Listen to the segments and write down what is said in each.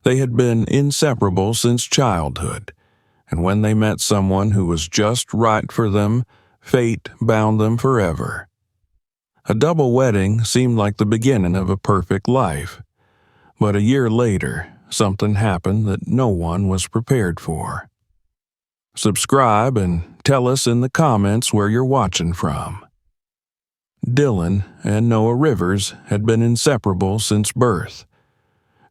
They had been inseparable since childhood, and when they met someone who was just right for them, fate bound them forever. A double wedding seemed like the beginning of a perfect life, but a year later, something happened that no one was prepared for. Subscribe and tell us in the comments where you're watching from. Dylan and Noah Rivers had been inseparable since birth.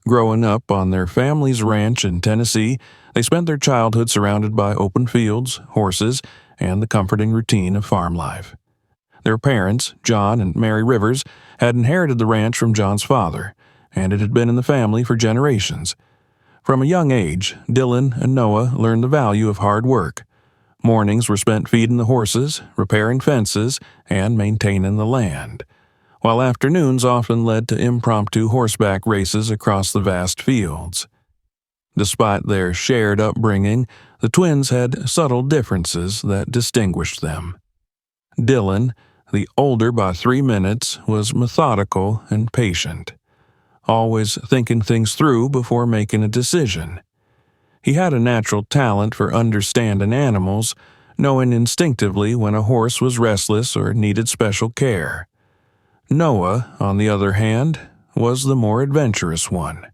Growing up on their family's ranch in Tennessee, they spent their childhood surrounded by open fields, horses, and the comforting routine of farm life. Their parents, John and Mary Rivers, had inherited the ranch from John's father, and it had been in the family for generations. From a young age, Dylan and Noah learned the value of hard work. Mornings were spent feeding the horses, repairing fences, and maintaining the land, while afternoons often led to impromptu horseback races across the vast fields. Despite their shared upbringing, the twins had subtle differences that distinguished them. Dylan, the older by 3 minutes, was methodical and patient, always thinking things through before making a decision. He had a natural talent for understanding animals, knowing instinctively when a horse was restless or needed special care. Noah, on the other hand, was the more adventurous one.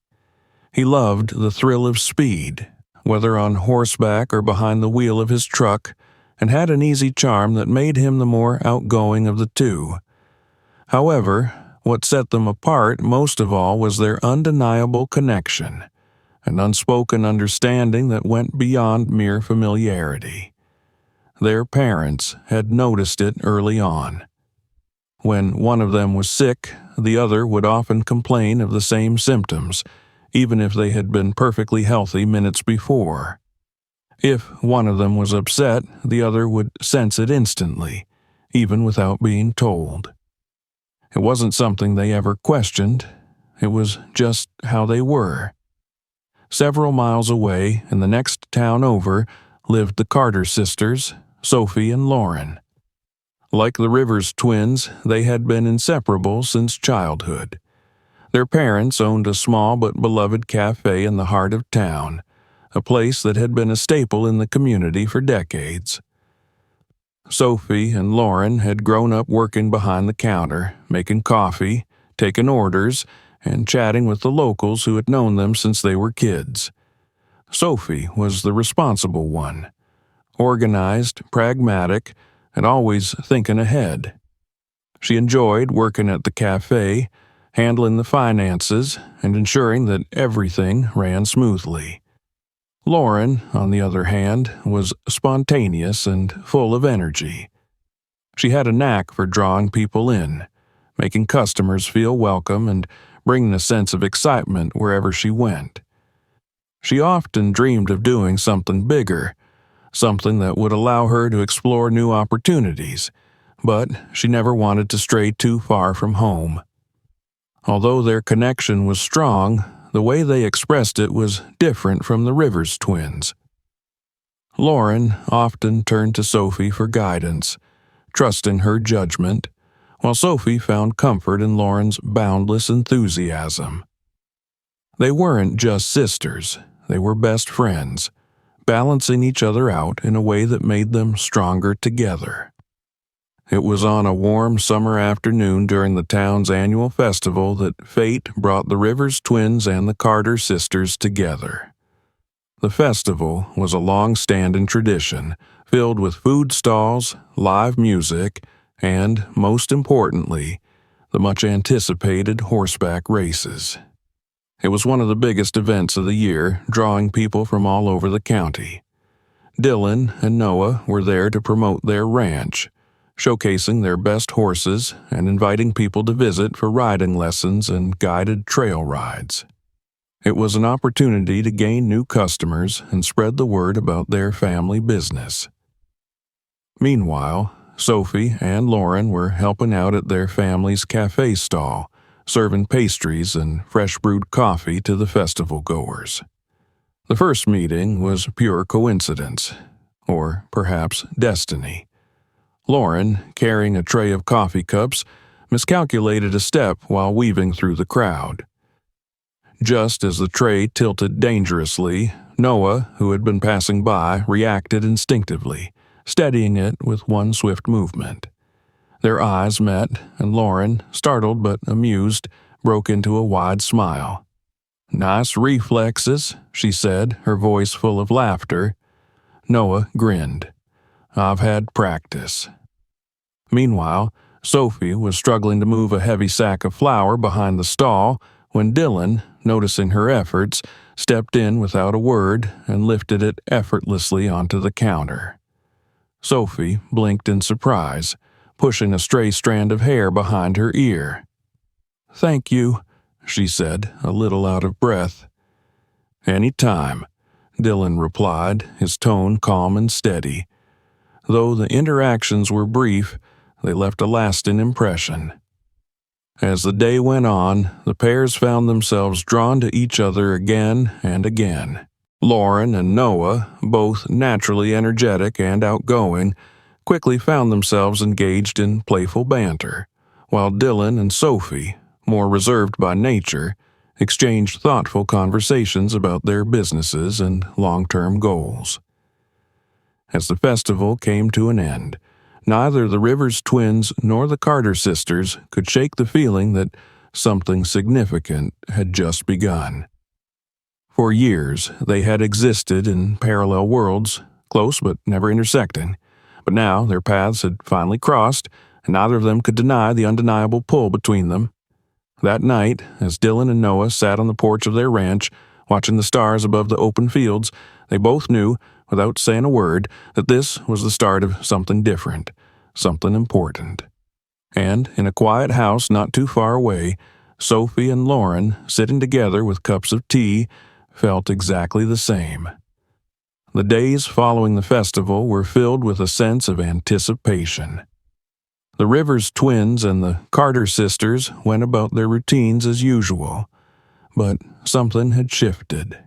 He loved the thrill of speed, whether on horseback or behind the wheel of his truck, and had an easy charm that made him the more outgoing of the two. However, what set them apart most of all was their undeniable connection, an unspoken understanding that went beyond mere familiarity. Their parents had noticed it early on. When one of them was sick, the other would often complain of the same symptoms, even if they had been perfectly healthy minutes before. If one of them was upset, the other would sense it instantly, even without being told. It wasn't something they ever questioned. It was just how they were. Several miles away, in the next town over, lived the Carter sisters, Sophie and Lauren. Like the Rivers twins, they had been inseparable since childhood. Their parents owned a small but beloved cafe in the heart of town, a place that had been a staple in the community for decades. Sophie and Lauren had grown up working behind the counter, making coffee, taking orders, and chatting with the locals who had known them since they were kids. Sophie was the responsible one, organized, pragmatic, and always thinking ahead. She enjoyed working at the cafe, handling the finances, and ensuring that everything ran smoothly. Lauren, on the other hand, was spontaneous and full of energy. She had a knack for drawing people in, making customers feel welcome and bringing a sense of excitement wherever she went. She often dreamed of doing something bigger, something that would allow her to explore new opportunities, but she never wanted to stray too far from home. Although their connection was strong, the way they expressed it was different from the Rivers twins. Lauren often turned to Sophie for guidance, trusting her judgment, while Sophie found comfort in Lauren's boundless enthusiasm. They weren't just sisters, they were best friends, balancing each other out in a way that made them stronger together. It was on a warm summer afternoon during the town's annual festival that fate brought the Rivers twins and the Carter sisters together. The festival was a long-standing tradition, filled with food stalls, live music, and, most importantly, the much-anticipated horseback races. It was one of the biggest events of the year, drawing people from all over the county. Dylan and Noah were there to promote their ranch, showcasing their best horses and inviting people to visit for riding lessons and guided trail rides. It was an opportunity to gain new customers and spread the word about their family business. Meanwhile, Sophie and Lauren were helping out at their family's cafe stall, serving pastries and fresh brewed coffee to the festival goers. The first meeting was pure coincidence, or perhaps destiny. Lauren, carrying a tray of coffee cups, miscalculated a step while weaving through the crowd. Just as the tray tilted dangerously, Noah, who had been passing by, reacted instinctively, steadying it with one swift movement. Their eyes met, and Lauren, startled but amused, broke into a wide smile. "Nice reflexes," she said, her voice full of laughter. Noah grinned. "I've had practice." Meanwhile, Sophie was struggling to move a heavy sack of flour behind the stall when Dylan, noticing her efforts, stepped in without a word and lifted it effortlessly onto the counter. Sophie blinked in surprise, pushing a stray strand of hair behind her ear. "Thank you," she said, a little out of breath. "Any time," Dylan replied, his tone calm and steady. Though the interactions were brief, they left a lasting impression. As the day went on, the pairs found themselves drawn to each other again and again. Lauren and Noah, both naturally energetic and outgoing, quickly found themselves engaged in playful banter, while Dylan and Sophie, more reserved by nature, exchanged thoughtful conversations about their businesses and long-term goals. As the festival came to an end, neither the Rivers twins nor the Carter sisters could shake the feeling that something significant had just begun. For years, they had existed in parallel worlds, close but never intersecting, but now their paths had finally crossed, and neither of them could deny the undeniable pull between them. That night, as Dylan and Noah sat on the porch of their ranch, watching the stars above the open fields, they both knew, without saying a word, that this was the start of something different, something important. And in a quiet house not too far away, Sophie and Lauren, sitting together with cups of tea, felt exactly the same. The days following the festival were filled with a sense of anticipation. The Rivers twins and the Carter sisters went about their routines as usual, but something had shifted.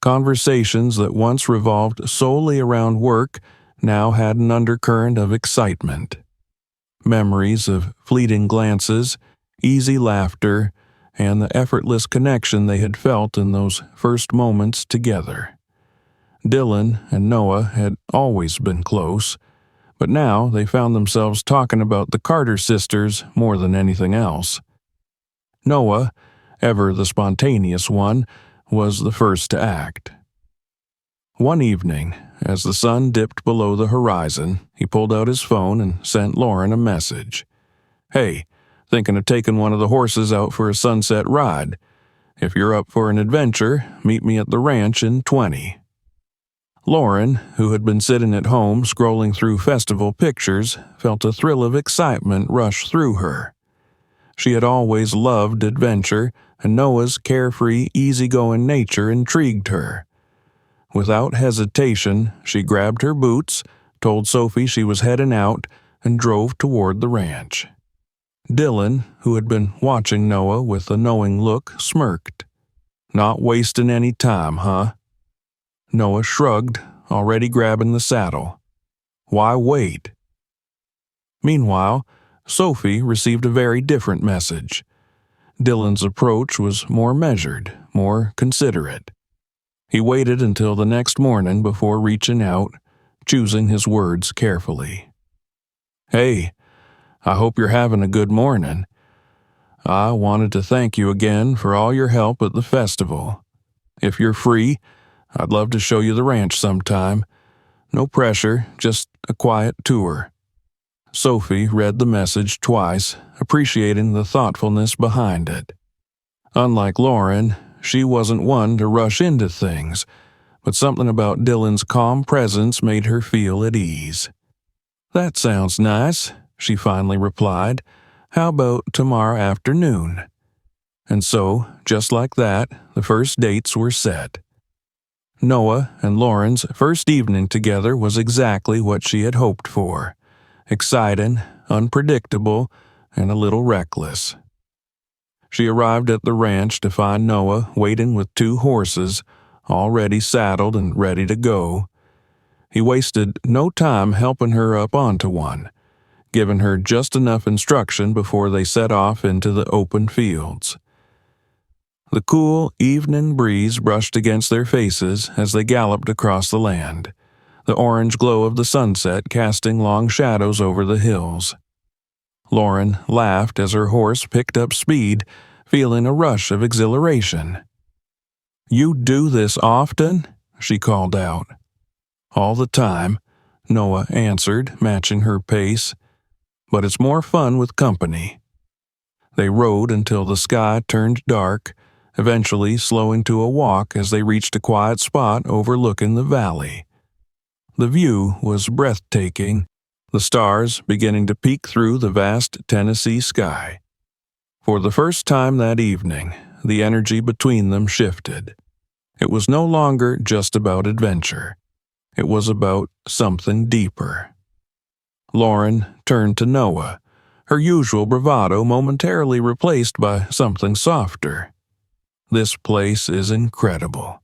Conversations that once revolved solely around work now had an undercurrent of excitement. Memories of fleeting glances, easy laughter, and the effortless connection they had felt in those first moments together. Dylan and Noah had always been close, but now they found themselves talking about the Carter sisters more than anything else. Noah, ever the spontaneous one, was the first to act. One evening, as the sun dipped below the horizon, he pulled out his phone and sent Lauren a message. "Hey, thinking of taking one of the horses out for a sunset ride. If you're up for an adventure, meet me at the ranch in 20. Lauren, who had been sitting at home scrolling through festival pictures, felt a thrill of excitement rush through her. She had always loved adventure, and Noah's carefree, easygoing nature intrigued her. Without hesitation, she grabbed her boots, told Sophie she was heading out, and drove toward the ranch. Dylan, who had been watching Noah with a knowing look, smirked. "Not wasting any time, huh?" Noah shrugged, already grabbing the saddle. "Why wait?" Meanwhile, Sophie received a very different message. Dylan's approach was more measured, more considerate. He waited until the next morning before reaching out, choosing his words carefully. "Hey, I hope you're having a good morning. I wanted to thank you again for all your help at the festival. If you're free, I'd love to show you the ranch sometime. No pressure, just a quiet tour." Sophie read the message twice, appreciating the thoughtfulness behind it. Unlike Lauren, she wasn't one to rush into things, but something about Dylan's calm presence made her feel at ease. "That sounds nice," she finally replied. "How about tomorrow afternoon?" And so, just like that, the first dates were set. Noah and Lauren's first evening together was exactly what she had hoped for. Exciting, unpredictable, and a little reckless. She arrived at the ranch to find Noah waiting with 2 horses, already saddled and ready to go. He wasted no time helping her up onto one, giving her just enough instruction before they set off into the open fields. The cool evening breeze brushed against their faces as they galloped across the land, the orange glow of the sunset casting long shadows over the hills. Lauren laughed as her horse picked up speed, feeling a rush of exhilaration. "You do this often?" she called out. "All the time," Noah answered, matching her pace. "But it's more fun with company." They rode until the sky turned dark, eventually slowing to a walk as they reached a quiet spot overlooking the valley. The view was breathtaking, the stars beginning to peek through the vast Tennessee sky. For the first time that evening, the energy between them shifted. It was no longer just about adventure. It was about something deeper. Lauren turned to Noah, her usual bravado momentarily replaced by something softer. "This place is incredible."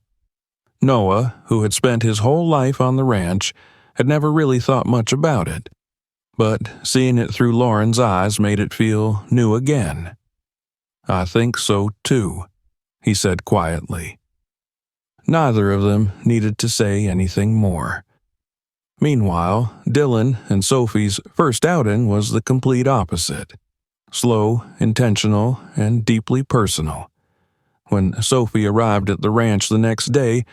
Noah, who had spent his whole life on the ranch, had never really thought much about it, but seeing it through Lauren's eyes made it feel new again. "I think so too," he said quietly. Neither of them needed to say anything more. Meanwhile, Dylan and Sophie's first outing was the complete opposite. Slow, intentional, and deeply personal. When Sophie arrived at the ranch the next day,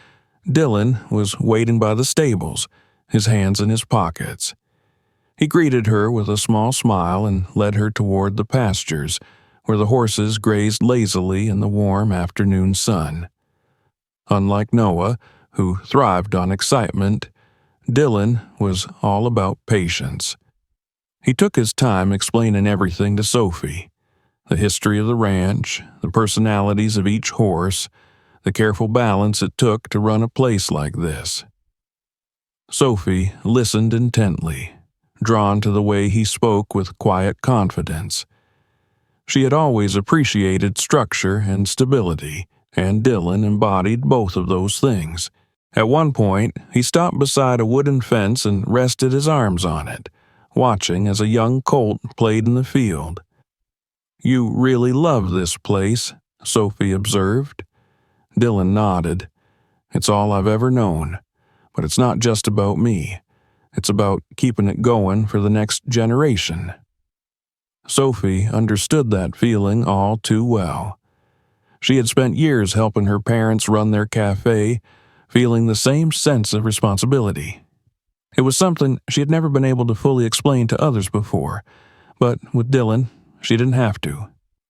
Dylan was waiting by the stables, his hands in his pockets. He greeted her with a small smile and led her toward the pastures, where the horses grazed lazily in the warm afternoon sun. Unlike Noah, who thrived on excitement, Dylan was all about patience. He took his time explaining everything to Sophie: the history of the ranch, the personalities of each horse, the careful balance it took to run a place like this. Sophie listened intently, drawn to the way he spoke with quiet confidence. She had always appreciated structure and stability, and Dylan embodied both of those things. At one point, he stopped beside a wooden fence and rested his arms on it, watching as a young colt played in the field. "You really love this place," Sophie observed. Dylan nodded. "It's all I've ever known. But it's not just about me. It's about keeping it going for the next generation." Sophie understood that feeling all too well. She had spent years helping her parents run their cafe, feeling the same sense of responsibility. It was something she had never been able to fully explain to others before, but with Dylan, she didn't have to.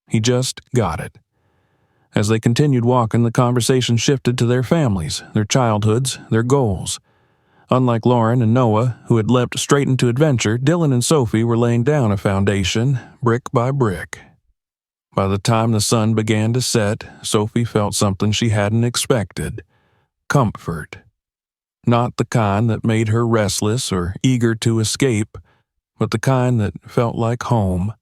He just got it. As they continued walking, the conversation shifted to their families, their childhoods, their goals. Unlike Lauren and Noah, who had leapt straight into adventure, Dylan and Sophie were laying down a foundation, brick by brick. By the time the sun began to set, Sophie felt something she hadn't expected: comfort. Not the kind that made her restless or eager to escape, but the kind that felt like home.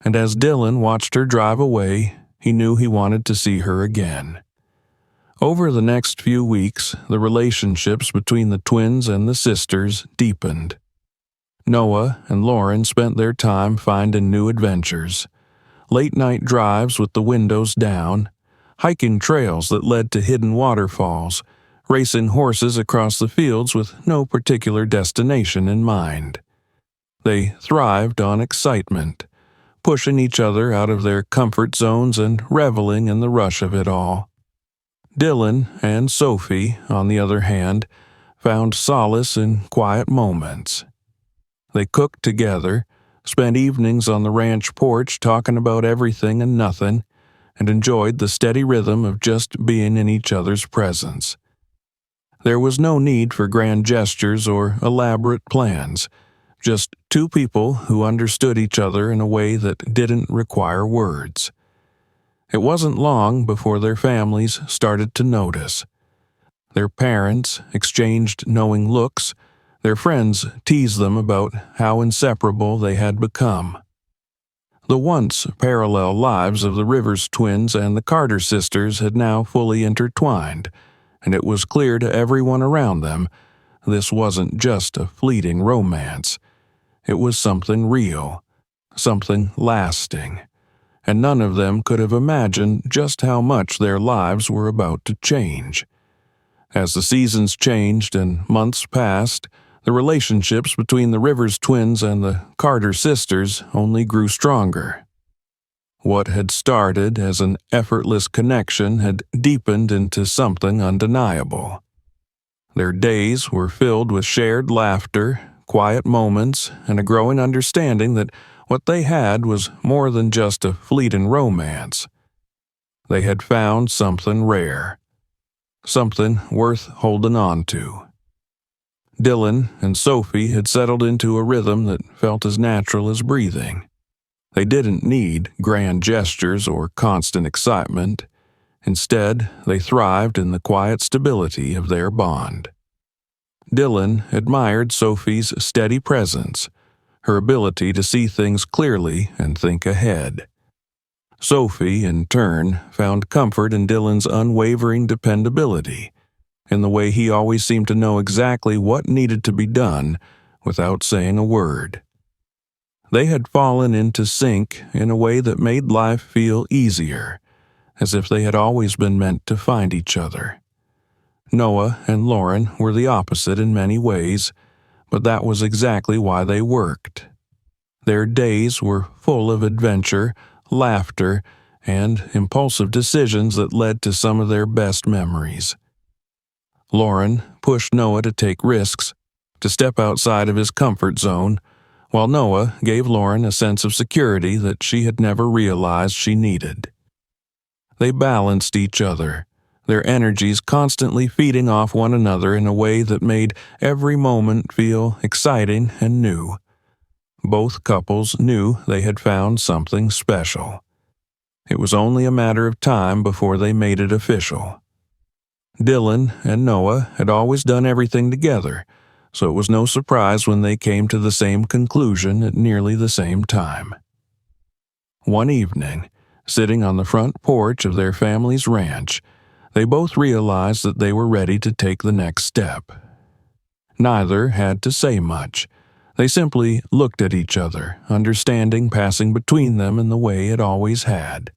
And as Dylan watched her drive away, he knew he wanted to see her again. Over the next few weeks, the relationships between the twins and the sisters deepened. Noah and Lauren spent their time finding new adventures: late-night drives with the windows down, hiking trails that led to hidden waterfalls, racing horses across the fields with no particular destination in mind. They thrived on excitement, pushing each other out of their comfort zones and reveling in the rush of it all. Dylan and Sophie, on the other hand, found solace in quiet moments. They cooked together, spent evenings on the ranch porch talking about everything and nothing, and enjoyed the steady rhythm of just being in each other's presence. There was no need for grand gestures or elaborate plans, just two people who understood each other in a way that didn't require words. It wasn't long before their families started to notice. Their parents exchanged knowing looks, their friends teased them about how inseparable they had become. The once parallel lives of the Rivers twins and the Carter sisters had now fully intertwined, and it was clear to everyone around them this wasn't just a fleeting romance. It was something real, something lasting, and none of them could have imagined just how much their lives were about to change. As the seasons changed and months passed, the relationships between the Rivers twins and the Carter sisters only grew stronger. What had started as an effortless connection had deepened into something undeniable. Their days were filled with shared laughter, quiet moments, and a growing understanding that what they had was more than just a fleeting romance. They had found something rare, something worth holding on to. Dylan and Sophie had settled into a rhythm that felt as natural as breathing. They didn't need grand gestures or constant excitement. Instead, they thrived in the quiet stability of their bond. Dylan admired Sophie's steady presence, her ability to see things clearly and think ahead. Sophie, in turn, found comfort in Dylan's unwavering dependability, in the way he always seemed to know exactly what needed to be done without saying a word. They had fallen into sync in a way that made life feel easier, as if they had always been meant to find each other. Noah and Lauren were the opposite in many ways, but that was exactly why they worked. Their days were full of adventure, laughter, and impulsive decisions that led to some of their best memories. Lauren pushed Noah to take risks, to step outside of his comfort zone, while Noah gave Lauren a sense of security that she had never realized she needed. They balanced each other, their energies constantly feeding off one another in a way that made every moment feel exciting and new. Both couples knew they had found something special. It was only a matter of time before they made it official. Dylan and Noah had always done everything together, so it was no surprise when they came to the same conclusion at nearly the same time. One evening, sitting on the front porch of their family's ranch, they both realized that they were ready to take the next step. Neither had to say much. They simply looked at each other, understanding passing between them in the way it always had.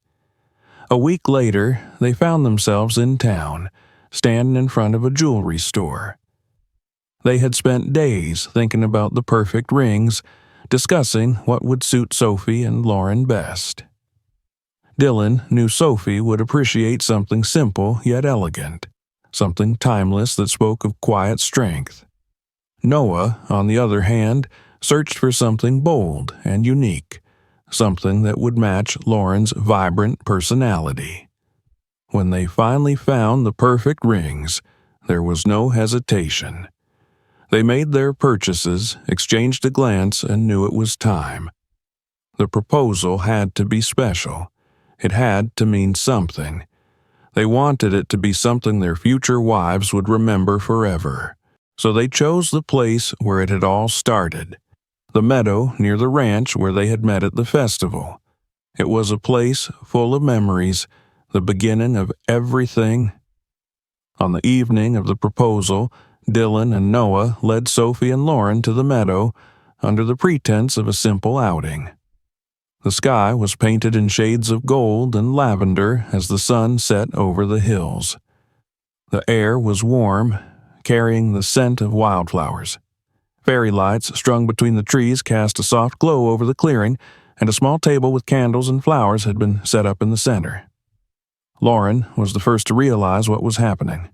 A week later, they found themselves in town, standing in front of a jewelry store. They had spent days thinking about the perfect rings, discussing what would suit Sophie and Lauren best. Dylan knew Sophie would appreciate something simple yet elegant, something timeless that spoke of quiet strength. Noah, on the other hand, searched for something bold and unique, something that would match Lauren's vibrant personality. When they finally found the perfect rings, there was no hesitation. They made their purchases, exchanged a glance, and knew it was time. The proposal had to be special. It had to mean something. They wanted it to be something their future wives would remember forever. So they chose the place where it had all started, the meadow near the ranch where they had met at the festival. It was a place full of memories, the beginning of everything. On the evening of the proposal, Dylan and Noah led Sophie and Lauren to the meadow under the pretense of a simple outing. The sky was painted in shades of gold and lavender as the sun set over the hills. The air was warm, carrying the scent of wildflowers. Fairy lights strung between the trees cast a soft glow over the clearing, and a small table with candles and flowers had been set up in the center. Lauren was the first to realize what was happening.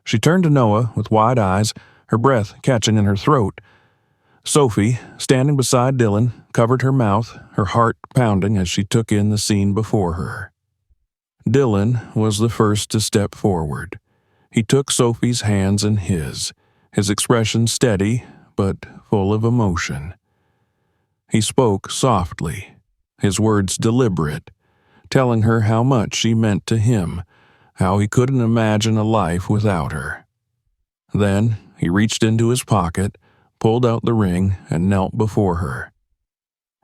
She turned to Noah with wide eyes, her breath catching in her throat. Sophie, standing beside Dylan, covered her mouth, her heart pounding as she took in the scene before her. Dylan was the first to step forward. He took Sophie's hands in his expression steady but full of emotion. He spoke softly, his words deliberate, telling her how much she meant to him, how he couldn't imagine a life without her. Then he reached into his pocket, pulled out the ring, and knelt before her.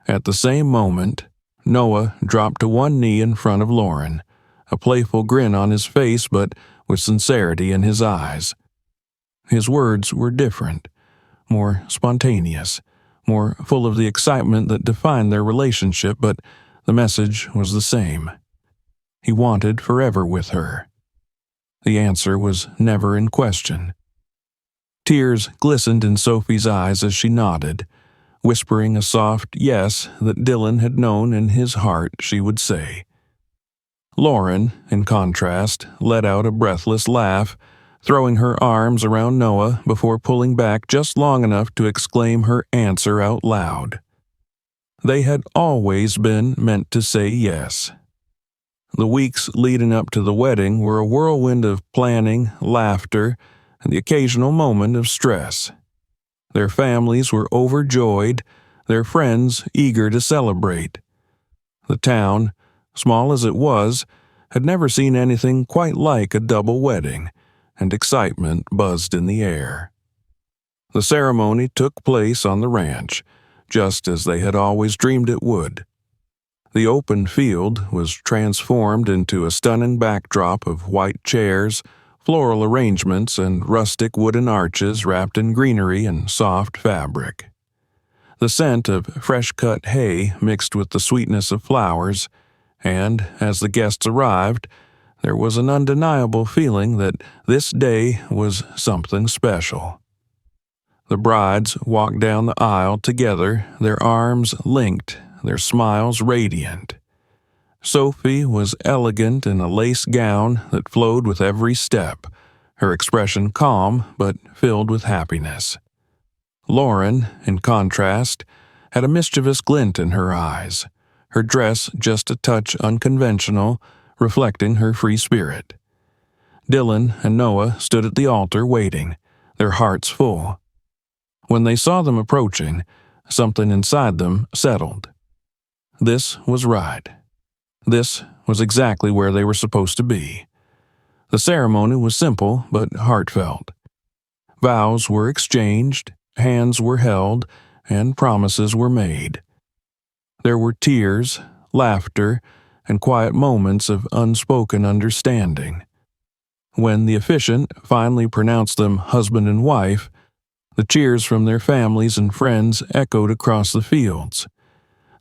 At the same moment, Noah dropped to one knee in front of Lauren, a playful grin on his face but with sincerity in his eyes. His words were different, more spontaneous, more full of the excitement that defined their relationship, but The message was the same. He wanted forever with her. The answer was never in question. Tears glistened in Sophie's eyes as she nodded, whispering a soft yes that Dylan had known in his heart she would say. Lauren, in contrast, let out a breathless laugh, throwing her arms around Noah before pulling back just long enough to exclaim her answer out loud. They had always been meant to say yes. The weeks leading up to the wedding were a whirlwind of planning, laughter, and the occasional moment of stress. Their families were overjoyed, their friends eager to celebrate. The town, small as it was, had never seen anything quite like a double wedding, and excitement buzzed in the air. The ceremony took place on the ranch, just as they had always dreamed it would. The open field was transformed into a stunning backdrop of white chairs, floral arrangements, and rustic wooden arches wrapped in greenery and soft fabric. The scent of fresh-cut hay mixed with the sweetness of flowers, and, as the guests arrived, there was an undeniable feeling that this day was something special. The brides walked down the aisle together, their arms linked, their smiles radiant. Sophie was elegant in a lace gown that flowed with every step, her expression calm but filled with happiness. Lauren, in contrast, had a mischievous glint in her eyes, her dress just a touch unconventional, reflecting her free spirit. Dylan and Noah stood at the altar waiting, their hearts full. When they saw them approaching, something inside them settled. This was right. This was exactly where they were supposed to be. The ceremony was simple but heartfelt. Vows were exchanged, hands were held, and promises were made. There were tears, laughter, and quiet moments of unspoken understanding. When the officiant finally pronounced them husband and wife, the cheers from their families and friends echoed across the fields.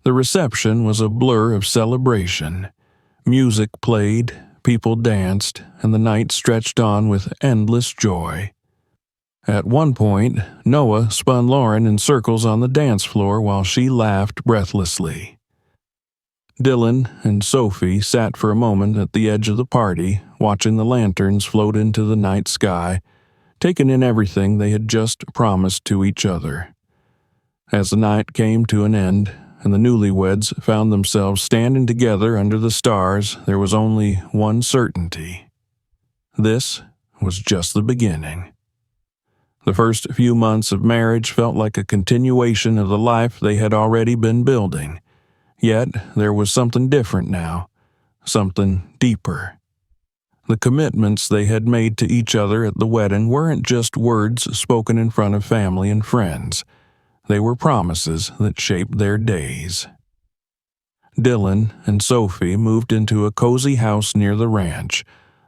The reception was a blur of celebration. Music played, people danced, and the night stretched on with endless joy. At one point, Noah spun Lauren in circles on the dance floor while she laughed breathlessly. Dylan and Sophie sat for a moment at the edge of the party, watching the lanterns float into the night sky, taking in everything they had just promised to each other. As the night came to an end, and the newlyweds found themselves standing together under the stars, there was only one certainty. This was just the beginning. The first few months of marriage felt like a continuation of the life they had already been building. Yet there was something different now, something deeper. The commitments they had made to each other at the wedding weren't just words spoken in front of family and friends. They were promises that shaped their days. Dylan and Sophie moved into a cozy house near the ranch,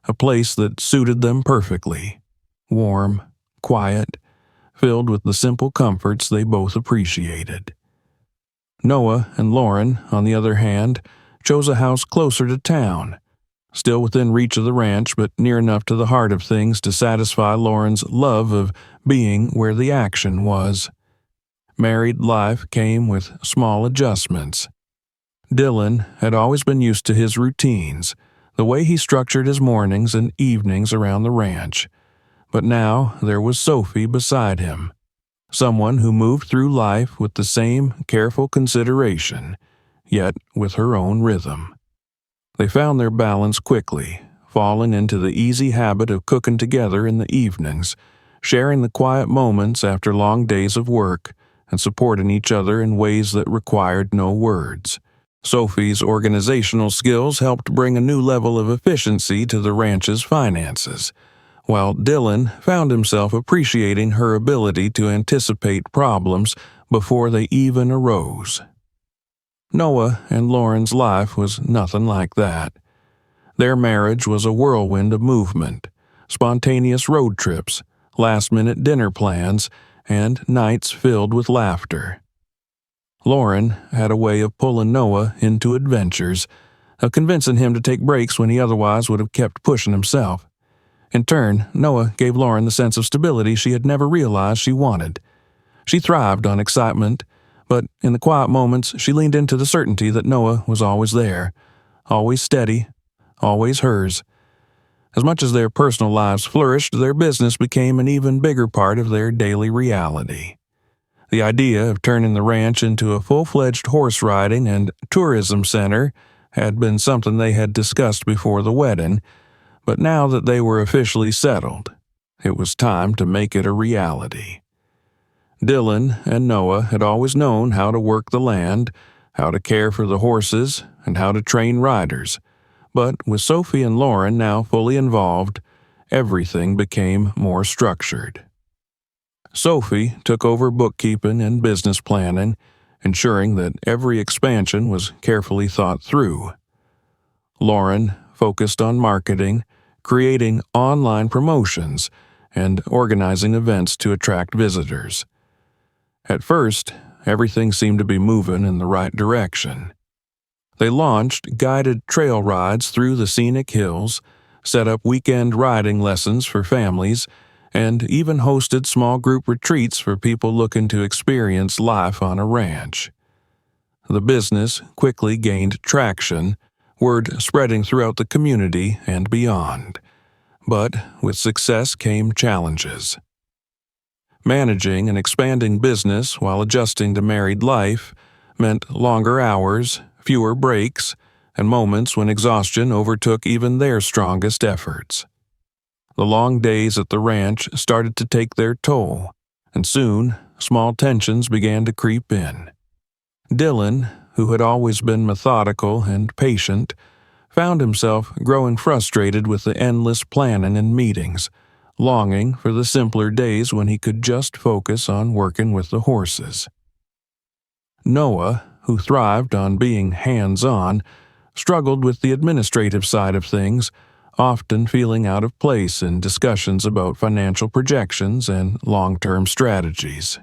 a place that suited them perfectly. Warm, quiet, filled with the simple comforts they both appreciated. Noah and Lauren, on the other hand, chose a house closer to town, still within reach of the ranch but near enough to the heart of things to satisfy Lauren's love of being where the action was. Married life came with small adjustments. Dylan had always been used to his routines, the way he structured his mornings and evenings around the ranch. But now there was Sophie beside him, someone who moved through life with the same careful consideration, yet with her own rhythm. They found their balance quickly, falling into the easy habit of cooking together in the evenings, sharing the quiet moments after long days of work, and supporting each other in ways that required no words. Sophie's organizational skills helped bring a new level of efficiency to the ranch's finances, while Dylan found himself appreciating her ability to anticipate problems before they even arose. Noah and Lauren's life was nothing like that. Their marriage was a whirlwind of movement, spontaneous road trips, last-minute dinner plans, and nights filled with laughter. Lauren had a way of pulling Noah into adventures, of convincing him to take breaks when he otherwise would have kept pushing himself. In turn, Noah gave Lauren the sense of stability she had never realized she wanted. She thrived on excitement, but in the quiet moments she leaned into the certainty that Noah was always there, always steady, always hers. As much as their personal lives flourished, their business became an even bigger part of their daily reality. The idea of turning the ranch into a full-fledged horse riding and tourism center had been something they had discussed before the wedding, but now that they were officially settled, it was time to make it a reality. Dylan and Noah had always known how to work the land, how to care for the horses, and how to train riders, but with Sophie and Lauren now fully involved, everything became more structured. Sophie took over bookkeeping and business planning, ensuring that every expansion was carefully thought through. Lauren focused on marketing, creating online promotions, and organizing events to attract visitors. At first, everything seemed to be moving in the right direction. They launched guided trail rides through the scenic hills, set up weekend riding lessons for families, and even hosted small group retreats for people looking to experience life on a ranch. The business quickly gained traction, word spreading throughout the community and beyond. But with success came challenges. Managing an expanding business while adjusting to married life meant longer hours, fewer breaks, and moments when exhaustion overtook even their strongest efforts. The long days at the ranch started to take their toll, and soon small tensions began to creep in. Dylan, who had always been methodical and patient, found himself growing frustrated with the endless planning and meetings, longing for the simpler days when he could just focus on working with the horses. Noah, who thrived on being hands-on, struggled with the administrative side of things, often feeling out of place in discussions about financial projections and long-term strategies.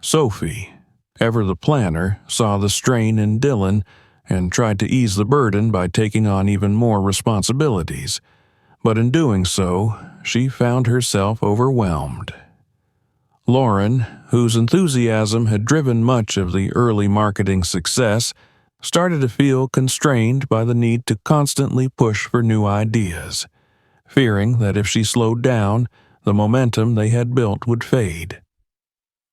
Sophie, ever the planner, saw the strain in Dylan and tried to ease the burden by taking on even more responsibilities, but in doing so, she found herself overwhelmed. Lauren, whose enthusiasm had driven much of the early marketing success, started to feel constrained by the need to constantly push for new ideas, fearing that if she slowed down, the momentum they had built would fade.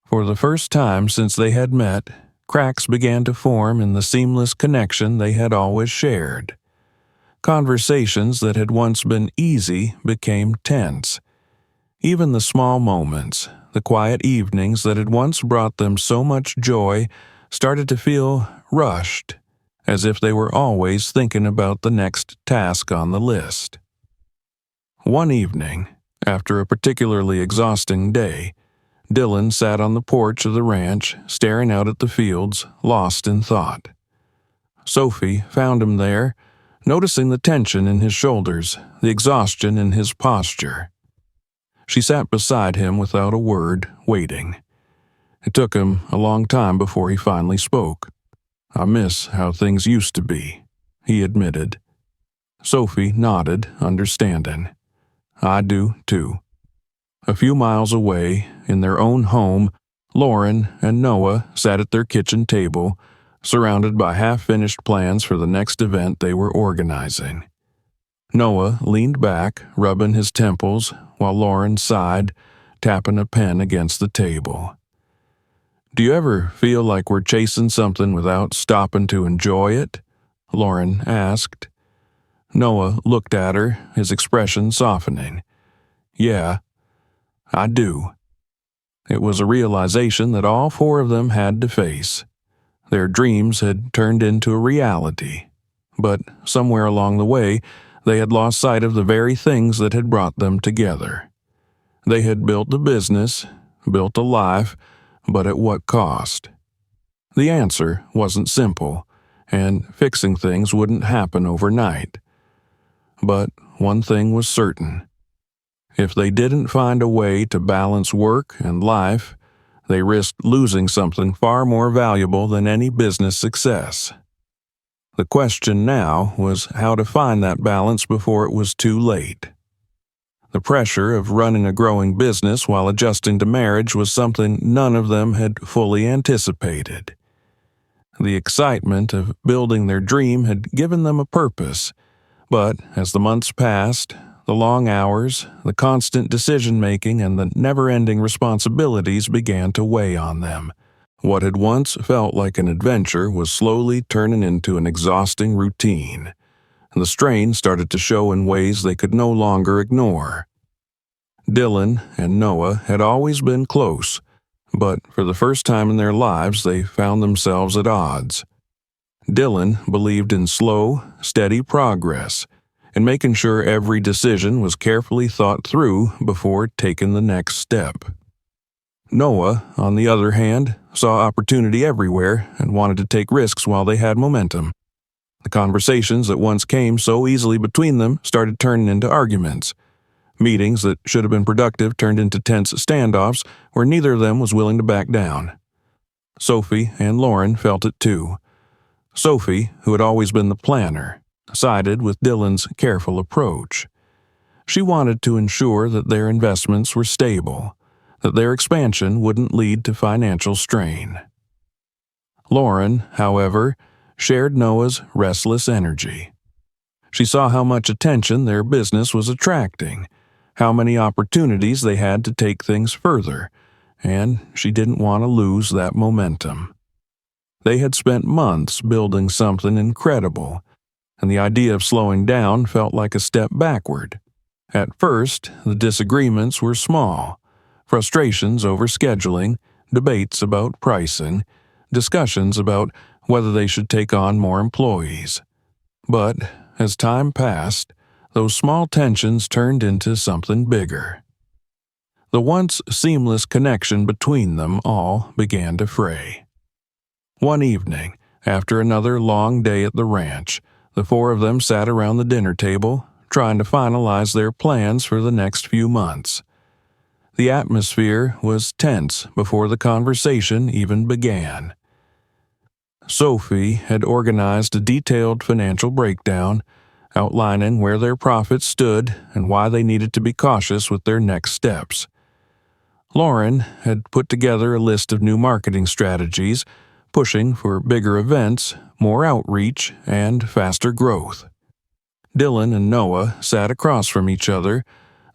For the first time since they had met, cracks began to form in the seamless connection they had always shared. Conversations that had once been easy became tense. Even the small moments, the quiet evenings that had once brought them so much joy, started to feel rushed, as if they were always thinking about the next task on the list. One evening, after a particularly exhausting day, Dylan sat on the porch of the ranch, staring out at the fields, lost in thought. Sophie found him there, noticing the tension in his shoulders, the exhaustion in his posture. She sat beside him without a word, waiting. It took him a long time before he finally spoke. "I miss how things used to be," he admitted. Sophie nodded, understanding. "I do, too." A few miles away, in their own home, Lauren and Noah sat at their kitchen table, surrounded by half-finished plans for the next event they were organizing. Noah leaned back, rubbing his temples, while Lauren sighed, tapping a pen against the table. "Do you ever feel like we're chasing something without stopping to enjoy it?" Lauren asked. Noah looked at her, his expression softening. "Yeah, I do." It was a realization that all four of them had to face. Their dreams had turned into a reality, but somewhere along the way, they had lost sight of the very things that had brought them together. They had built a business, built a life, but at what cost? The answer wasn't simple, and fixing things wouldn't happen overnight. But one thing was certain. If they didn't find a way to balance work and life, They risked losing something far more valuable than any business success. The question now was how to find that balance before it was too late. The pressure of running a growing business while adjusting to marriage was something none of them had fully anticipated. The excitement of building their dream had given them a purpose, but as the months passed, the long hours, the constant decision-making, and the never-ending responsibilities began to weigh on them. What had once felt like an adventure was slowly turning into an exhausting routine, and the strain started to show in ways they could no longer ignore. Dylan and Noah had always been close, but for the first time in their lives they found themselves at odds. Dylan believed in slow, steady progress, and making sure every decision was carefully thought through before taking the next step. Noah, on the other hand, saw opportunity everywhere and wanted to take risks while they had momentum. The conversations that once came so easily between them started turning into arguments. Meetings that should have been productive turned into tense standoffs where neither of them was willing to back down. Sophie and Lauren felt it too. Sophie, who had always been the planner, sided with Dylan's careful approach. She wanted to ensure that their investments were stable, that their expansion wouldn't lead to financial strain. Lauren, however, shared Noah's restless energy. She saw how much attention their business was attracting, how many opportunities they had to take things further, and she didn't want to lose that momentum. They had spent months building something incredible, and the idea of slowing down felt like a step backward. At first, the disagreements were small: frustrations over scheduling, debates about pricing, discussions about whether they should take on more employees. But as time passed, those small tensions turned into something bigger. The once seamless connection between them all began to fray. One evening, after another long day at the ranch, the four of them sat around the dinner table, trying to finalize their plans for the next few months. The atmosphere was tense before the conversation even began. Sophie had organized a detailed financial breakdown, outlining where their profits stood and why they needed to be cautious with their next steps. Lauren had put together a list of new marketing strategies, pushing for bigger events, more outreach, and faster growth. Dylan and Noah sat across from each other,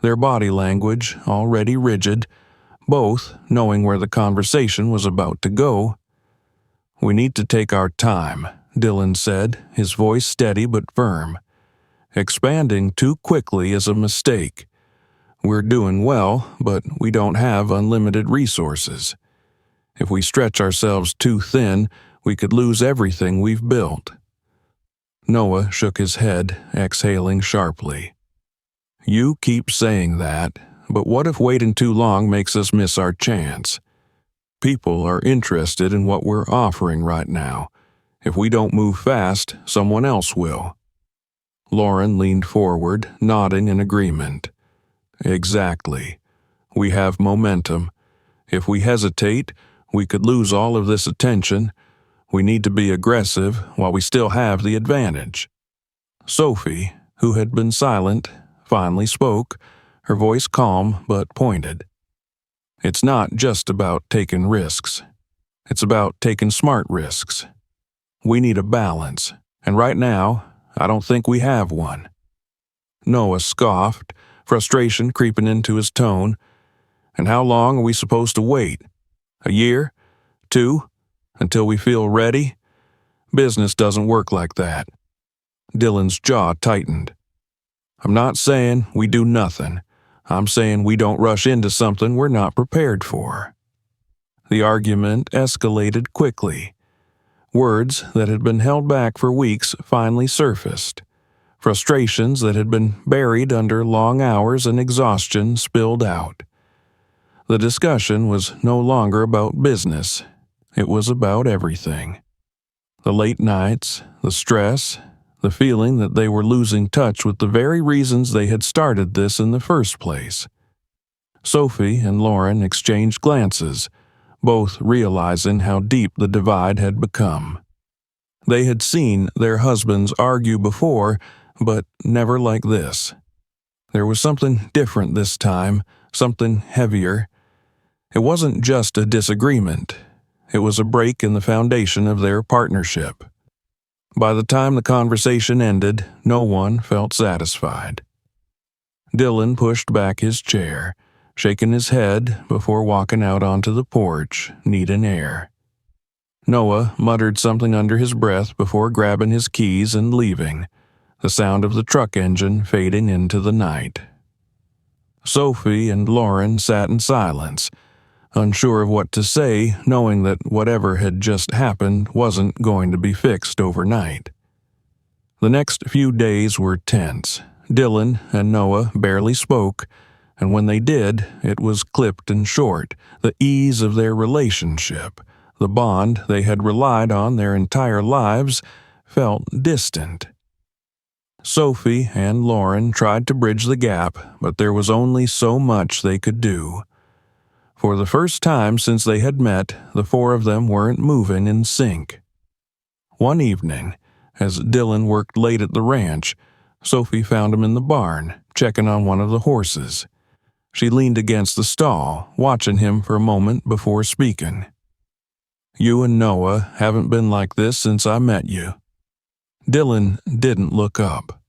their body language already rigid, both knowing where the conversation was about to go. "We need to take our time," Dylan said, his voice steady but firm. "Expanding too quickly is a mistake. We're doing well, but we don't have unlimited resources. If we stretch ourselves too thin, we could lose everything we've built." Noah shook his head, exhaling sharply. "You keep saying that, but what if waiting too long makes us miss our chance? People are interested in what we're offering right now. If we don't move fast, someone else will." Lauren leaned forward, nodding in agreement. "Exactly. We have momentum. If we hesitate, we could lose all of this attention. We need to be aggressive while we still have the advantage." Sophie, who had been silent, finally spoke, her voice calm but pointed. "It's not just about taking risks. It's about taking smart risks. We need a balance, and right now, I don't think we have one." Noah scoffed, frustration creeping into his tone. "And how long are we supposed to wait? A year? 2? Until we feel ready? Business doesn't work like that." Dylan's jaw tightened. "I'm not saying we do nothing. I'm saying we don't rush into something we're not prepared for." The argument escalated quickly. Words that had been held back for weeks finally surfaced. Frustrations that had been buried under long hours and exhaustion spilled out. The discussion was no longer about business. It was about everything. The late nights, the stress, the feeling that they were losing touch with the very reasons they had started this in the first place. Sophie and Lauren exchanged glances, both realizing how deep the divide had become. They had seen their husbands argue before, but never like this. There was something different this time, something heavier. It wasn't just a disagreement. It was a break in the foundation of their partnership. By the time the conversation ended, no one felt satisfied. Dylan pushed back his chair, shaking his head before walking out onto the porch, needing air. Noah muttered something under his breath before grabbing his keys and leaving, the sound of the truck engine fading into the night. Sophie and Lauren sat in silence, unsure of what to say, knowing that whatever had just happened wasn't going to be fixed overnight. The next few days were tense. Dylan and Noah barely spoke, and when they did, it was clipped and short. The ease of their relationship, the bond they had relied on their entire lives, felt distant. Sophie and Lauren tried to bridge the gap, but there was only so much they could do. For the first time since they had met, the four of them weren't moving in sync. One evening, as Dylan worked late at the ranch, Sophie found him in the barn, checking on one of the horses. She leaned against the stall, watching him for a moment before speaking. "You and Noah haven't been like this since I met you." Dylan didn't look up.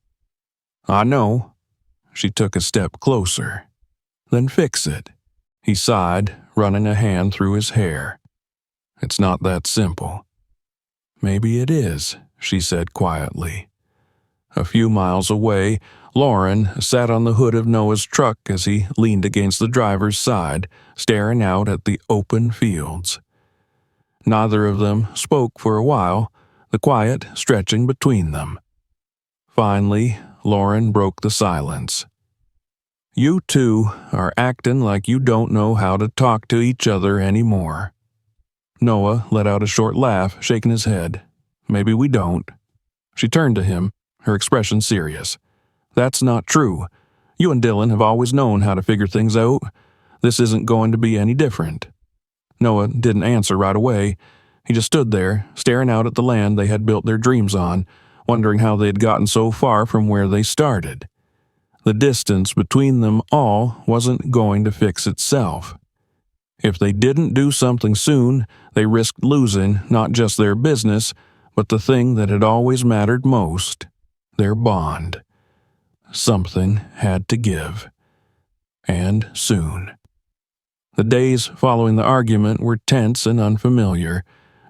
"I know." She took a step closer. "Then fix it." He sighed, running a hand through his hair. "It's not that simple." "Maybe it is," she said quietly. A few miles away, Lauren sat on the hood of Noah's truck as he leaned against the driver's side, staring out at the open fields. Neither of them spoke for a while, the quiet stretching between them. Finally, Lauren broke the silence. "You two are acting like you don't know how to talk to each other anymore." Noah let out a short laugh, shaking his head. "Maybe we don't." She turned to him, her expression serious. "That's not true. You and Dylan have always known how to figure things out. This isn't going to be any different." Noah didn't answer right away. He just stood there, staring out at the land they had built their dreams on, wondering how they had gotten so far from where they started. The distance between them all wasn't going to fix itself. If they didn't do something soon, they risked losing not just their business, but the thing that had always mattered most, their bond. Something had to give. And soon. The days following the argument were tense and unfamiliar.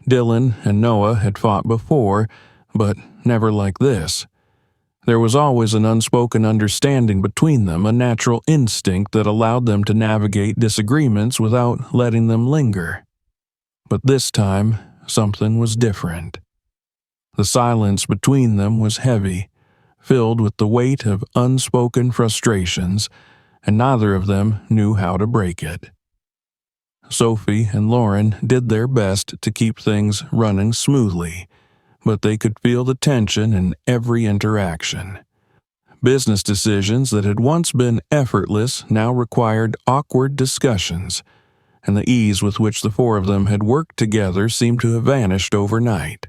Dylan and Noah had fought before, but never like this. There was always an unspoken understanding between them, a natural instinct that allowed them to navigate disagreements without letting them linger. But this time, something was different. The silence between them was heavy, filled with the weight of unspoken frustrations, and neither of them knew how to break it. Sophie and Lauren did their best to keep things running smoothly, but they could feel the tension in every interaction. Business decisions that had once been effortless now required awkward discussions, and the ease with which the four of them had worked together seemed to have vanished overnight.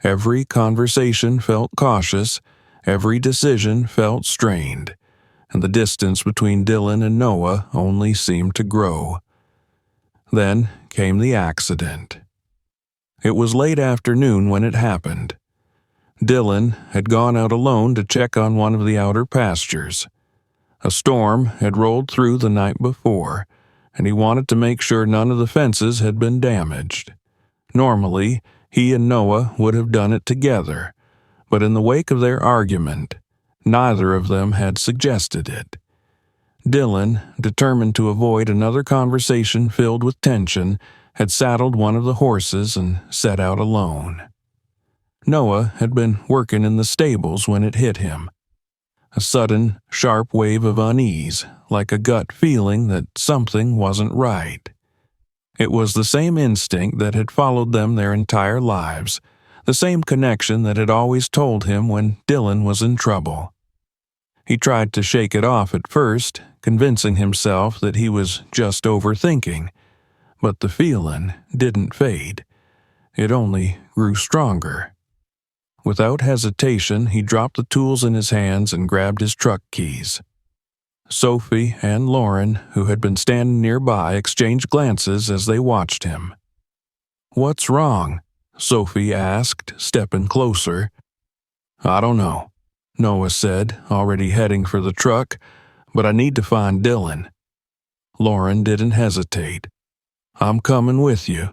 Every conversation felt cautious, every decision felt strained, and the distance between Dylan and Noah only seemed to grow. Then came the accident. It was late afternoon when it happened. Dylan had gone out alone to check on one of the outer pastures. A storm had rolled through the night before, and he wanted to make sure none of the fences had been damaged. Normally, he and Noah would have done it together, but in the wake of their argument, neither of them had suggested it. Dylan, determined to avoid another conversation filled with tension, had saddled one of the horses and set out alone. Noah had been working in the stables when it hit him. A sudden, sharp wave of unease, like a gut feeling that something wasn't right. It was the same instinct that had followed them their entire lives, the same connection that had always told him when Dylan was in trouble. He tried to shake it off at first, convincing himself that he was just overthinking, But the feeling didn't fade. It only grew stronger. Without hesitation, he dropped the tools in his hands and grabbed his truck keys. Sophie and Lauren, who had been standing nearby, exchanged glances as they watched him. "What's wrong?" Sophie asked, stepping closer. "I don't know," Noah said, already heading for the truck, "but I need to find Dylan." Lauren didn't hesitate. "I'm coming with you."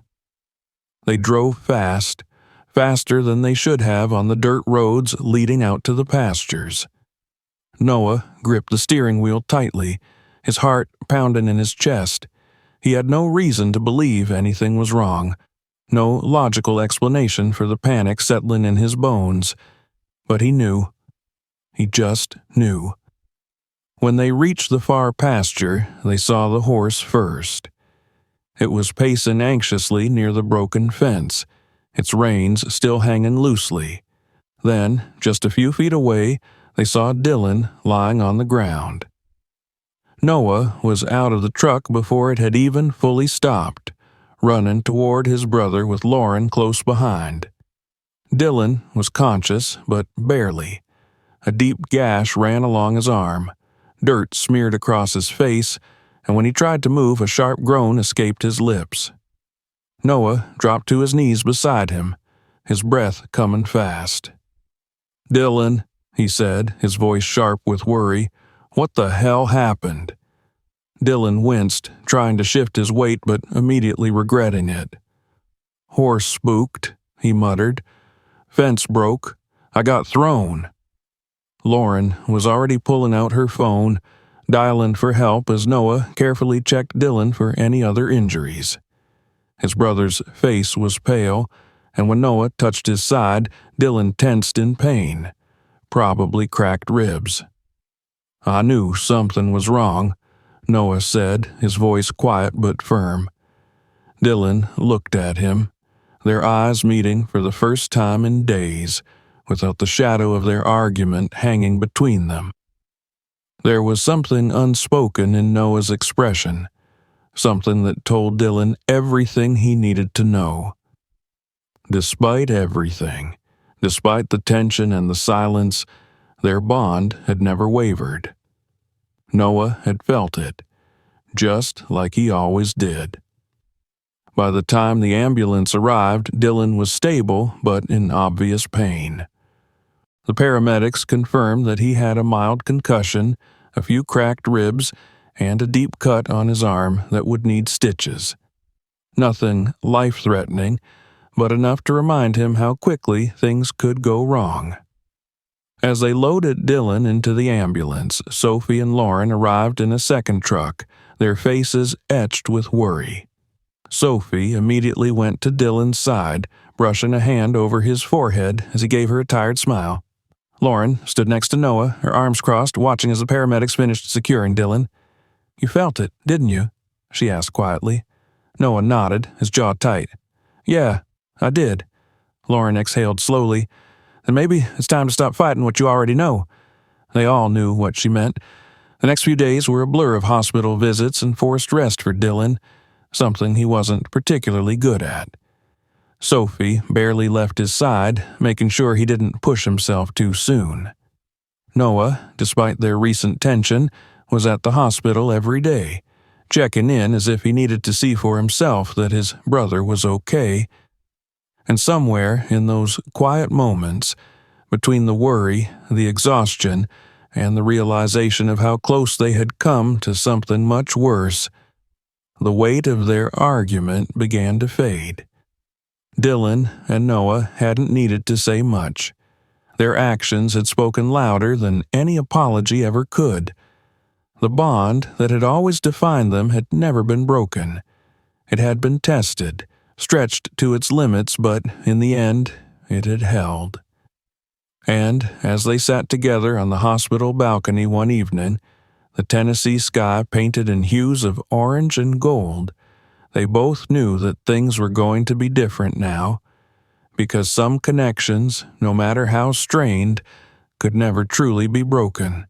They drove fast, faster than they should have on the dirt roads leading out to the pastures. Noah gripped the steering wheel tightly, his heart pounding in his chest. He had no reason to believe anything was wrong, no logical explanation for the panic settling in his bones. But he knew. He just knew. When they reached the far pasture, they saw the horse first. It was pacing anxiously near the broken fence, its reins still hanging loosely. Then, just a few feet away, they saw Dylan lying on the ground. Noah was out of the truck before it had even fully stopped, running toward his brother with Lauren close behind. Dylan was conscious, but barely. A deep gash ran along his arm. Dirt smeared across his face, and when he tried to move, a sharp groan escaped his lips. Noah dropped to his knees beside him, his breath coming fast. "Dylan," he said, his voice sharp with worry, "what the hell happened?" Dylan winced, trying to shift his weight but immediately regretting it. "Horse spooked," he muttered. "Fence broke. I got thrown." Lauren was already pulling out her phone, dialing for help as Noah carefully checked Dylan for any other injuries. His brother's face was pale, and when Noah touched his side, Dylan tensed in pain, probably cracked ribs. "I knew something was wrong," Noah said, his voice quiet but firm. Dylan looked at him, their eyes meeting for the first time in days, without the shadow of their argument hanging between them. There was something unspoken in Noah's expression, something that told Dylan everything he needed to know. Despite everything, despite the tension and the silence, their bond had never wavered. Noah had felt it, just like he always did. By the time the ambulance arrived, Dylan was stable but in obvious pain. The paramedics confirmed that he had a mild concussion, a few cracked ribs, and a deep cut on his arm that would need stitches. Nothing life-threatening, but enough to remind him how quickly things could go wrong. As they loaded Dylan into the ambulance, Sophie and Lauren arrived in a second truck, their faces etched with worry. Sophie immediately went to Dylan's side, brushing a hand over his forehead as he gave her a tired smile. Lauren stood next to Noah, her arms crossed, watching as the paramedics finished securing Dylan. "You felt it, didn't you?" she asked quietly. Noah nodded, his jaw tight. "Yeah, I did." Lauren exhaled slowly. "Then maybe it's time to stop fighting what you already know." They all knew what she meant. The next few days were a blur of hospital visits and forced rest for Dylan, something he wasn't particularly good at. Sophie barely left his side, making sure he didn't push himself too soon. Noah, despite their recent tension, was at the hospital every day, checking in as if he needed to see for himself that his brother was okay. And somewhere in those quiet moments, between the worry, the exhaustion, and the realization of how close they had come to something much worse, the weight of their argument began to fade. Dylan and Noah hadn't needed to say much. Their actions had spoken louder than any apology ever could. The bond that had always defined them had never been broken. It had been tested, stretched to its limits, but in the end, it had held. And as they sat together on the hospital balcony one evening, the Tennessee sky painted in hues of orange and gold, they both knew that things were going to be different now, because some connections, no matter how strained, could never truly be broken.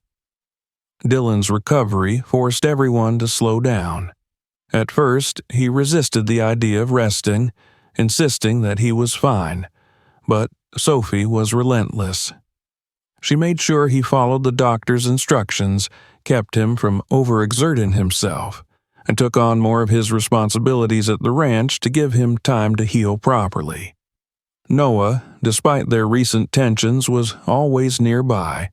Dylan's recovery forced everyone to slow down. At first, he resisted the idea of resting, insisting that he was fine, but Sophie was relentless. She made sure he followed the doctor's instructions, kept him from overexerting himself, and took on more of his responsibilities at the ranch to give him time to heal properly. Noah, despite their recent tensions, was always nearby,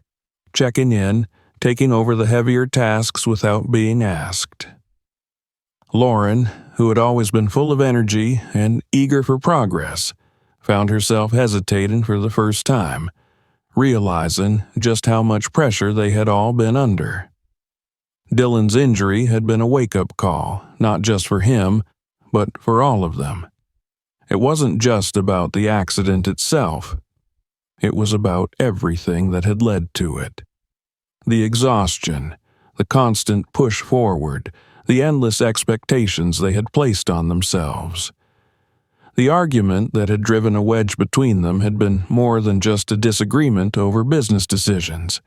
checking in, taking over the heavier tasks without being asked. Lauren, who had always been full of energy and eager for progress, found herself hesitating for the first time, realizing just how much pressure they had all been under. Dylan's injury had been a wake-up call, not just for him, but for all of them. It wasn't just about the accident itself. It was about everything that had led to it. The exhaustion, the constant push forward, the endless expectations they had placed on themselves. The argument that had driven a wedge between them had been more than just a disagreement over business decisions.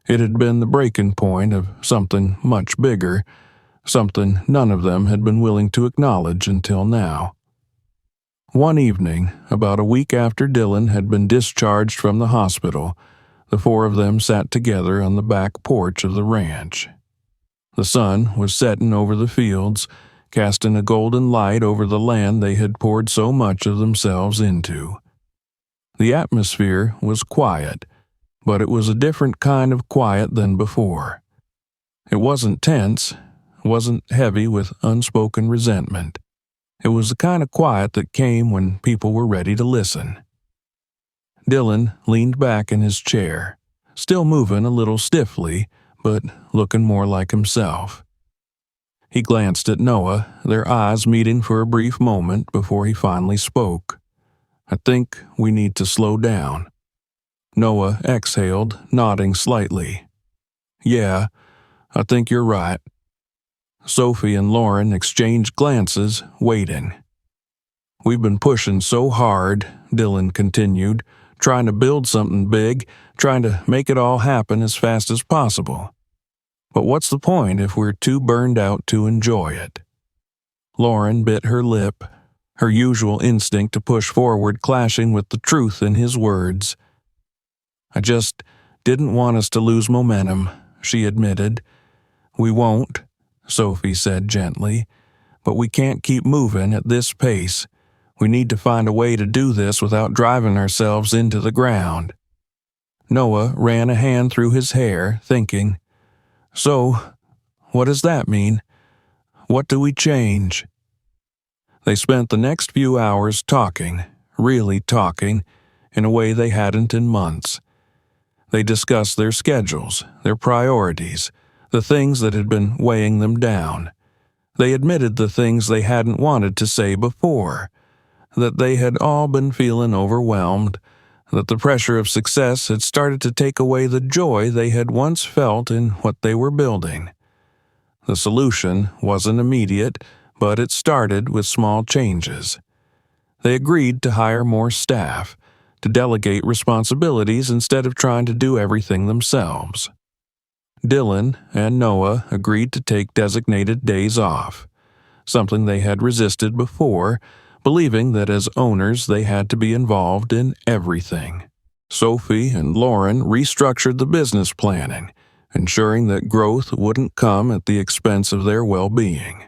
It had been the breaking point of something much bigger, something none of them had been willing to acknowledge until now. One evening, about a week after Dylan had been discharged from the hospital, the four of them sat together on the back porch of the ranch. The sun was setting over the fields, casting a golden light over the land they had poured so much of themselves into. The atmosphere was quiet, but it was a different kind of quiet than before. It wasn't tense, wasn't heavy with unspoken resentment. It was the kind of quiet that came when people were ready to listen. Dylan leaned back in his chair, still moving a little stiffly, but looking more like himself. He glanced at Noah, their eyes meeting for a brief moment before he finally spoke. "I think we need to slow down." Noah exhaled, nodding slightly. "Yeah, I think you're right." Sophie and Lauren exchanged glances, waiting. "We've been pushing so hard," Dylan continued, "trying to build something big, trying to make it all happen as fast as possible. But what's the point if we're too burned out to enjoy it?" Lauren bit her lip, her usual instinct to push forward clashing with the truth in his words. "I just didn't want us to lose momentum," she admitted. "We won't," Sophie said gently, "but we can't keep moving at this pace. We need to find a way to do this without driving ourselves into the ground." Noah ran a hand through his hair, thinking, "So, what does that mean? What do we change?" They spent the next few hours talking, really talking, in a way they hadn't in months. They discussed their schedules, their priorities, the things that had been weighing them down. They admitted the things they hadn't wanted to say before, that they had all been feeling overwhelmed, that the pressure of success had started to take away the joy they had once felt in what they were building. The solution wasn't immediate, but it started with small changes. They agreed to hire more staff, to delegate responsibilities instead of trying to do everything themselves. Dylan and Noah agreed to take designated days off, something they had resisted before, believing that as owners they had to be involved in everything. Sophie and Lauren restructured the business planning, ensuring that growth wouldn't come at the expense of their well-being.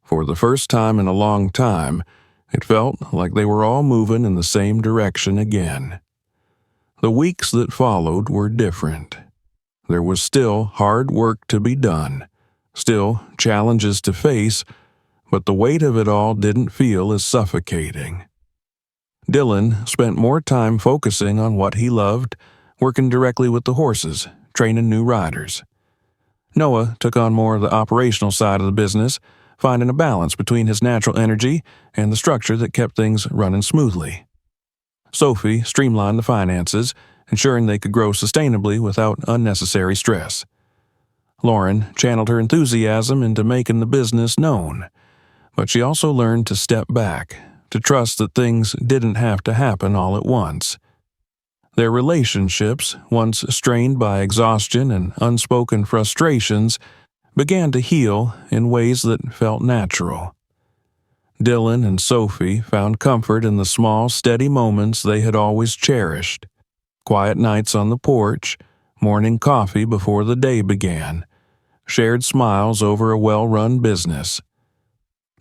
For the first time in a long time, it felt like they were all moving in the same direction again. The weeks that followed were different. There was still hard work to be done, still challenges to face, but the weight of it all didn't feel as suffocating. Dylan spent more time focusing on what he loved, working directly with the horses, training new riders. Noah took on more of the operational side of the business, finding a balance between his natural energy and the structure that kept things running smoothly. Sophie streamlined the finances, ensuring they could grow sustainably without unnecessary stress. Lauren channeled her enthusiasm into making the business known, but she also learned to step back, to trust that things didn't have to happen all at once. Their relationships, once strained by exhaustion and unspoken frustrations, began to heal in ways that felt natural. Dylan and Sophie found comfort in the small, steady moments they had always cherished. Quiet nights on the porch, morning coffee before the day began, shared smiles over a well-run business.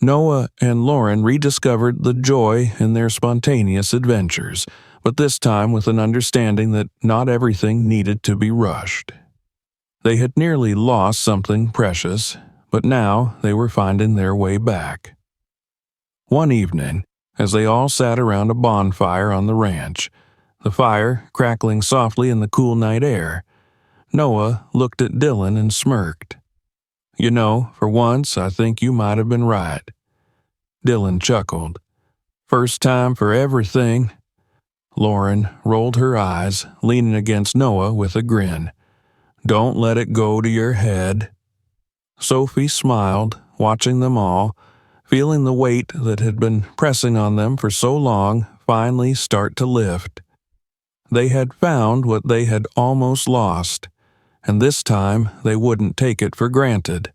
Noah and Lauren rediscovered the joy in their spontaneous adventures, but this time with an understanding that not everything needed to be rushed. They had nearly lost something precious, but now they were finding their way back. One evening, as they all sat around a bonfire on the ranch, the fire crackling softly in the cool night air, Noah looked at Dylan and smirked. "You know, for once, I think you might have been right." Dylan chuckled. "First time for everything." Lauren rolled her eyes, leaning against Noah with a grin. "Don't let it go to your head." Sophie smiled, watching them all, feeling the weight that had been pressing on them for so long finally start to lift. They had found what they had almost lost, and this time they wouldn't take it for granted.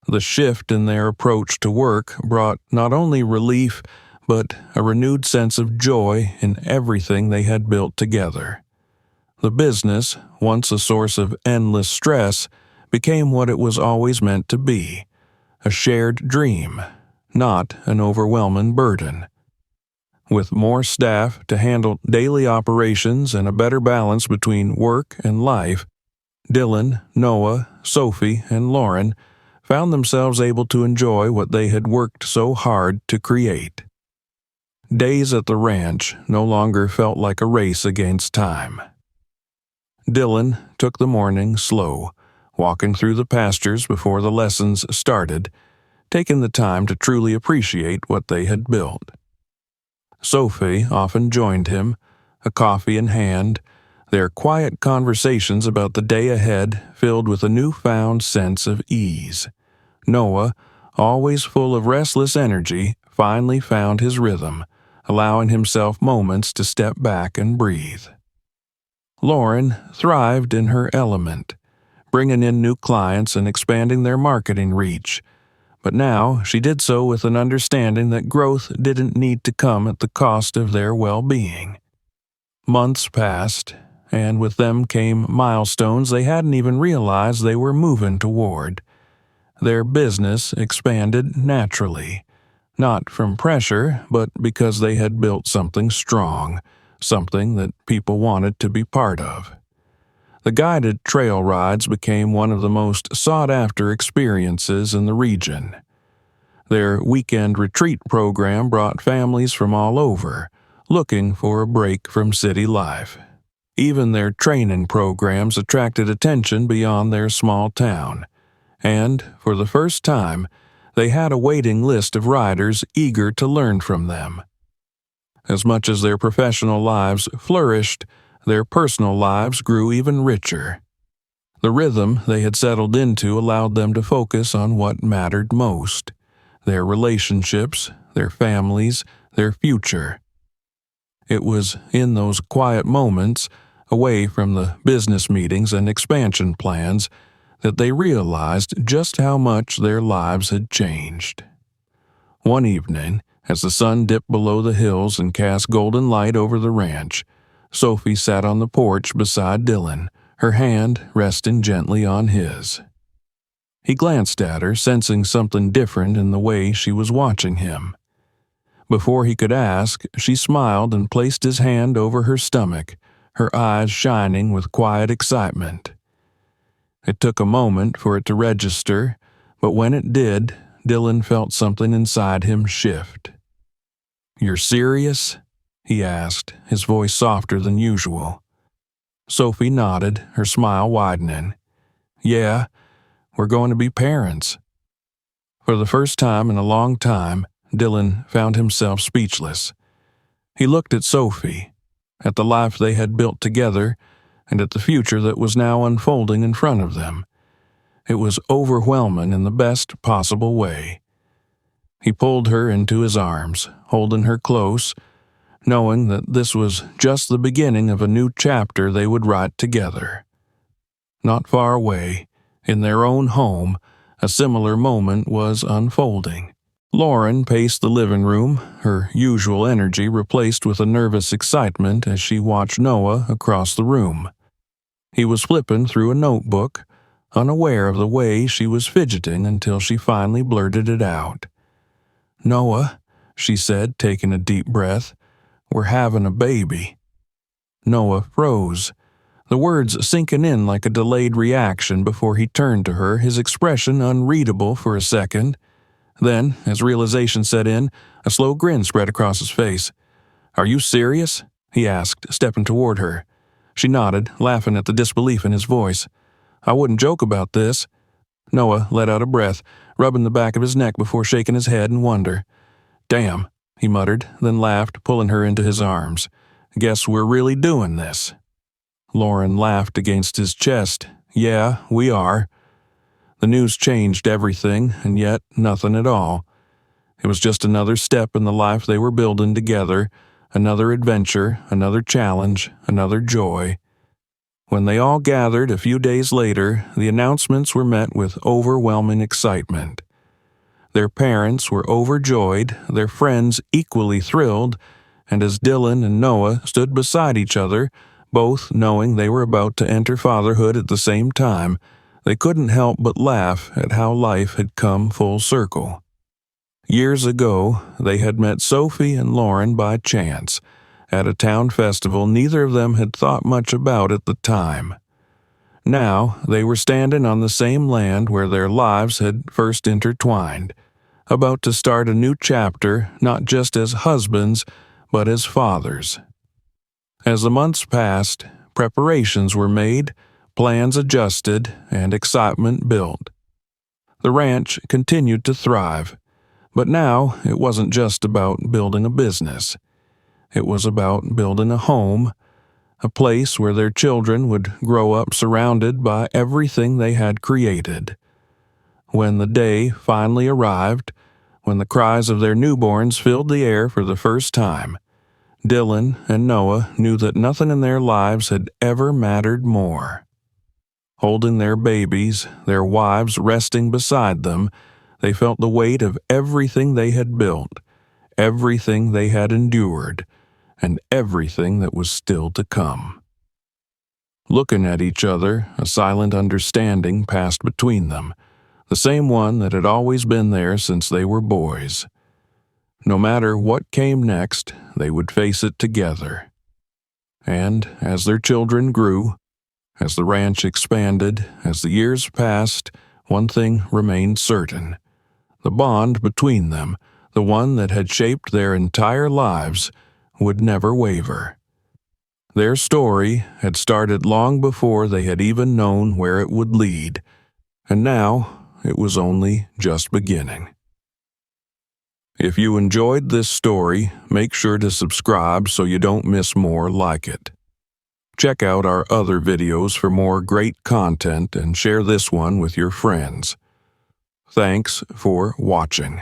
The shift in their approach to work brought not only relief, but a renewed sense of joy in everything they had built together. The business, once a source of endless stress, became what it was always meant to be, a shared dream, not an overwhelming burden. With more staff to handle daily operations and a better balance between work and life, Dylan, Noah, Sophie, and Lauren found themselves able to enjoy what they had worked so hard to create. Days at the ranch no longer felt like a race against time. Dylan took the morning slow, walking through the pastures before the lessons started, taking the time to truly appreciate what they had built. Sophie often joined him, a coffee in hand, their quiet conversations about the day ahead filled with a newfound sense of ease. Noah, always full of restless energy, finally found his rhythm, allowing himself moments to step back and breathe. Lauren thrived in her element, bringing in new clients and expanding their marketing reach. But now she did so with an understanding that growth didn't need to come at the cost of their well-being. Months passed, and with them came milestones they hadn't even realized they were moving toward. Their business expanded naturally, not from pressure, but because they had built something strong, something that people wanted to be part of. The guided trail rides became one of the most sought-after experiences in the region. Their weekend retreat program brought families from all over, looking for a break from city life. Even their training programs attracted attention beyond their small town, and, for the first time, they had a waiting list of riders eager to learn from them. As much as their professional lives flourished, their personal lives grew even richer. The rhythm they had settled into allowed them to focus on what mattered most: their relationships, their families, their future. It was in those quiet moments, away from the business meetings and expansion plans, that they realized just how much their lives had changed. One evening, as the sun dipped below the hills and cast golden light over the ranch, Sophie sat on the porch beside Dylan, her hand resting gently on his. He glanced at her, sensing something different in the way she was watching him. Before he could ask, she smiled and placed his hand over her stomach, her eyes shining with quiet excitement. It took a moment for it to register, but when it did, Dylan felt something inside him shift. "You're serious?" he asked, his voice softer than usual. Sophie nodded, her smile widening. "Yeah, we're going to be parents." For the first time in a long time, Dylan found himself speechless. He looked at Sophie, at the life they had built together, and at the future that was now unfolding in front of them. It was overwhelming in the best possible way. He pulled her into his arms, holding her close, knowing that this was just the beginning of a new chapter they would write together. Not far away, In their own home, a similar moment was unfolding. Lauren paced the living room, her usual energy replaced with a nervous excitement as she watched Noah across the room. He was flipping through a notebook, unaware of the way she was fidgeting until she finally blurted it out. "Noah," she said, taking a deep breath, "we're having a baby." Noah froze, the words sinking in like a delayed reaction before he turned to her, his expression unreadable for a second. Then, as realization set in, a slow grin spread across his face. "Are you serious?" he asked, stepping toward her. She nodded, laughing at the disbelief in his voice. "I wouldn't joke about this." Noah let out a breath, rubbing the back of his neck before shaking his head in wonder. "Damn," he muttered, then laughed, pulling her into his arms. "Guess we're really doing this." Lauren laughed against his chest. "Yeah, we are." The news changed everything, and yet nothing at all. It was just another step in the life they were building together, another adventure, another challenge, another joy. When they all gathered a few days later, the announcements were met with overwhelming excitement. Their parents were overjoyed, their friends equally thrilled, and as Dylan and Noah stood beside each other, both knowing they were about to enter fatherhood at the same time, they couldn't help but laugh at how life had come full circle. Years ago, they had met Sophie and Lauren by chance, at a town festival neither of them had thought much about at the time. Now, they were standing on the same land where their lives had first intertwined, about to start a new chapter not just as husbands, but as fathers. As the months passed, preparations were made, plans adjusted, and excitement built. The ranch continued to thrive, but now it wasn't just about building a business. It was about building a home, a place where their children would grow up surrounded by everything they had created. When the day finally arrived, when the cries of their newborns filled the air for the first time, Dylan and Noah knew that nothing in their lives had ever mattered more. Holding their babies, their wives resting beside them, they felt the weight of everything they had built, everything they had endured, and everything that was still to come. Looking at each other, a silent understanding passed between them, the same one that had always been there since they were boys. No matter what came next, they would face it together. And as their children grew, as the ranch expanded, as the years passed, one thing remained certain. The bond between them, the one that had shaped their entire lives, would never waver. Their story had started long before they had even known where it would lead, and now it was only just beginning. If you enjoyed this story, make sure to subscribe so you don't miss more like it. Check out our other videos for more great content and share this one with your friends. Thanks for watching.